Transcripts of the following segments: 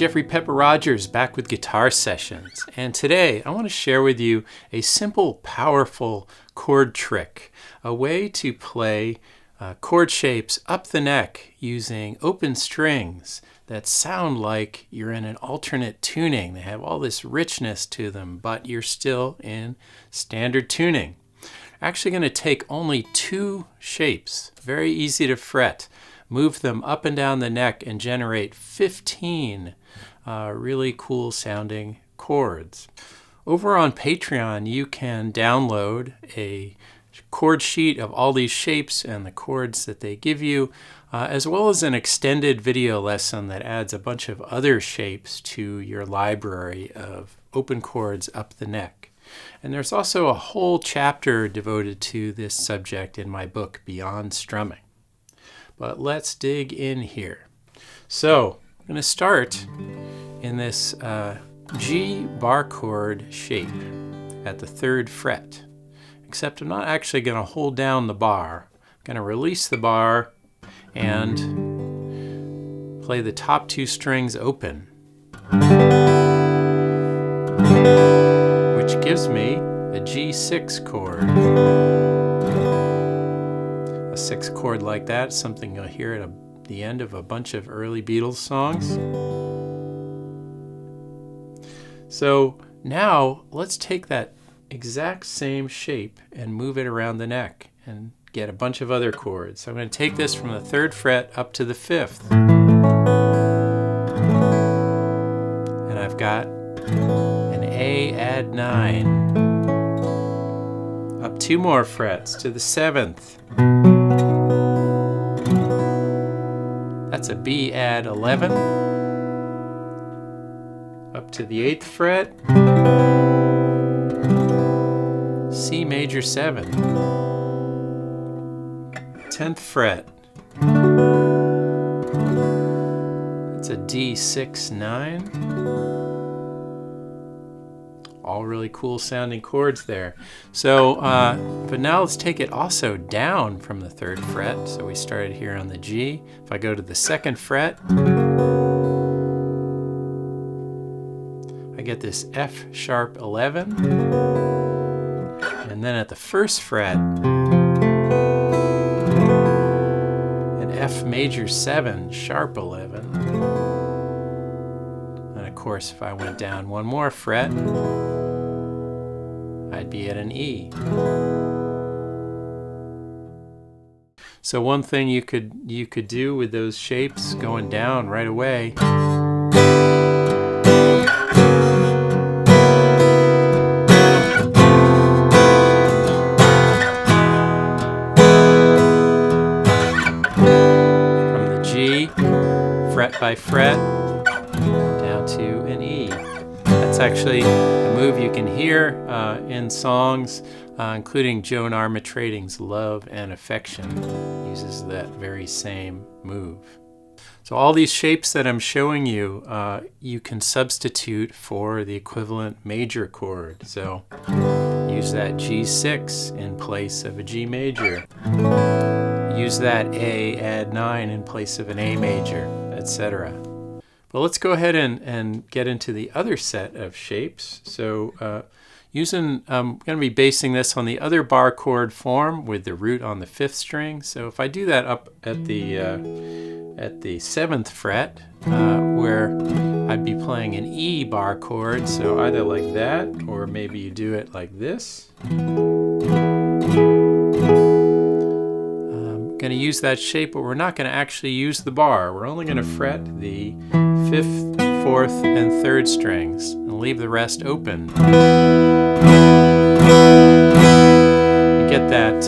Jeffrey Pepper Rogers back with Guitar Sessions, and today I want to share with you a simple, powerful chord trick, a way to play chord shapes up the neck using open strings that sound like you're in an alternate tuning. They have all this richness to them, but you're still in standard tuning. Actually going to take only two shapes, very easy to fret, move them up and down the neck and generate 15 really cool sounding chords. Over on Patreon, you can download a chord sheet of all these shapes and the chords that they give you, as well as an extended video lesson that adds a bunch of other shapes to your library of open chords up the neck. And there's also a whole chapter devoted to this subject in my book, Beyond Strumming. But let's dig in here. So I'm going to start in this G bar chord shape at the 3rd fret. Except I'm not actually going to hold down the bar. I'm going to release the bar and play the top 2 strings open, which gives me a G6 chord. A 6 chord like that is something you'll hear at the end of a bunch of early Beatles songs. So now let's take that exact same shape and move it around the neck and get a bunch of other chords. So I'm going to take this from the 3rd fret up to the 5th. And I've got an A add 9. Up 2 more frets to the 7th. That's a B add 11. Up to the 8th fret. C major 7. 10th fret. It's a D6 9. All really cool sounding chords there. So, but now let's take it also down from the 3rd fret. So we started here on the G. If I go to the 2nd fret, I get this F sharp 11. And then at the 1st fret, an F major 7 sharp 11. And of course, if I went down 1 more fret, I'd be at an E. So one thing you could do with those shapes going down right away, from the G, fret by fret, down to an E. That's actually a move you can hear in songs, including Joan Armatrading's Love and Affection uses that very same move. So all these shapes that I'm showing you, you can substitute for the equivalent major chord. So use that G6 in place of a G major. Use that A add 9 in place of an A major, etc. Well, let's go ahead and get into the other set of shapes. So I'm going to be basing this on the other bar chord form with the root on the 5th string. So if I do that up at the 7th fret, where I'd be playing an E bar chord, so either like that, or maybe you do it like this. I'm going to use that shape, but we're not going to actually use the bar. We're only going to fret the 5th, 4th, and 3rd strings and leave the rest open. You get that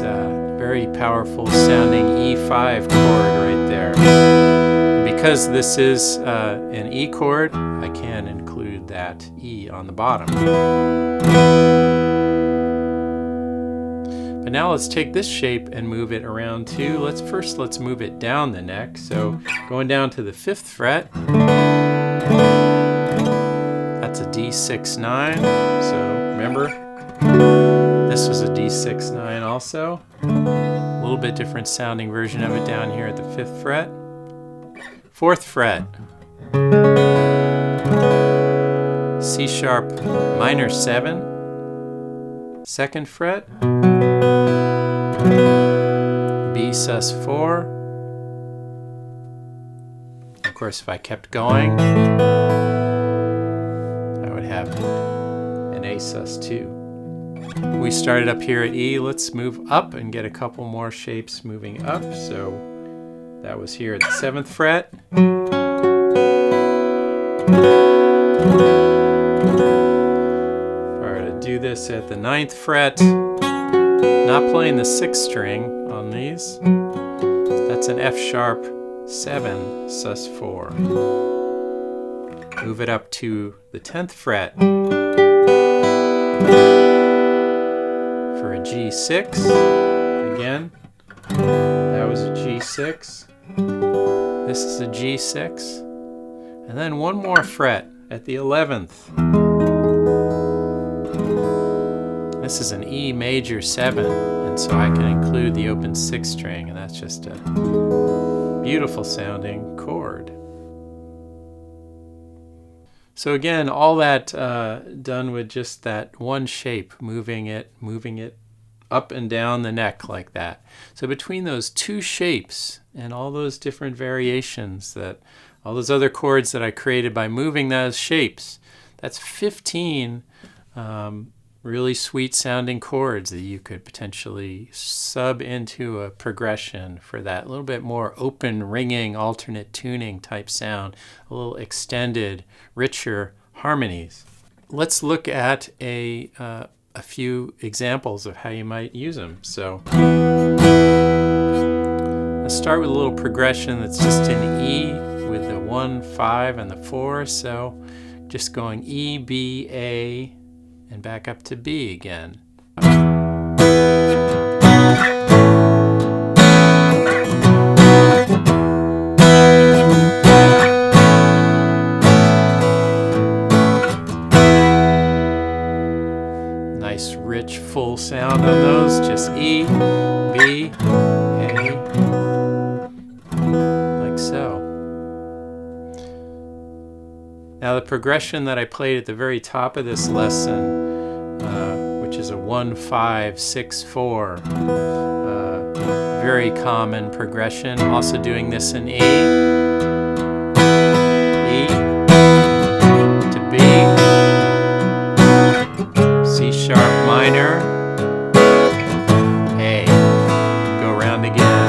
very powerful sounding E5 chord right there. And because this is an E chord, I can include that E on the bottom. But now let's take this shape and move it around too. Let's move it down the neck. So going down to the 5th fret, that's a D6 9. So remember, this was a D6 9 also. A little bit different sounding version of it down here at the 5th fret. 4th fret. C sharp minor 7, 2nd fret, B sus 4. Of course, if I kept going, I would have an A sus 2. We started up here at E. Let's move up and get a couple more shapes moving up. So that was here at the 7th fret. If I were to do this at the 9th fret, not playing the 6th string on these, that's an F sharp 7 sus 4. Move it up to the 10th fret for a G6. Again, that was a G6. This is a G6. And then one more fret at the 11th. This is an E major 7, and so I can include the open 6th string, and that's just a beautiful sounding chord. So again, all that done with just that one shape, moving it up and down the neck like that. So between those two shapes and all those different variations, all those other chords that I created by moving those shapes, that's 15 really sweet sounding chords that you could potentially sub into a progression for that little bit more open, ringing, alternate tuning type sound, a little extended, richer harmonies. Let's look at a few examples of how you might use them. So let's start with a little progression that's just in E with the 1, 5, and the 4. So just going E, B, A, and back up to B again. Nice rich full sound on those, just E, B, A, like so. Now the progression that I played at the very top of this lesson, which is a 1, 5, 6, 4, very common progression. Also doing this in E, E to B, C sharp minor, A, go around again.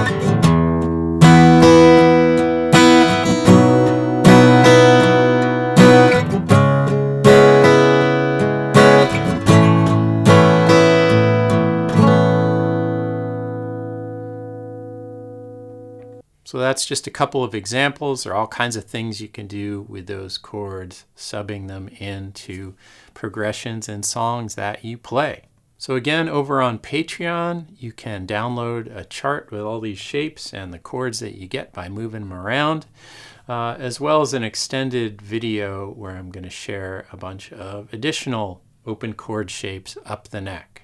So that's just a couple of examples. There are all kinds of things you can do with those chords, subbing them into progressions and songs that you play. So again, over on Patreon, you can download a chart with all these shapes and the chords that you get by moving them around, as well as an extended video where I'm going to share a bunch of additional open chord shapes up the neck.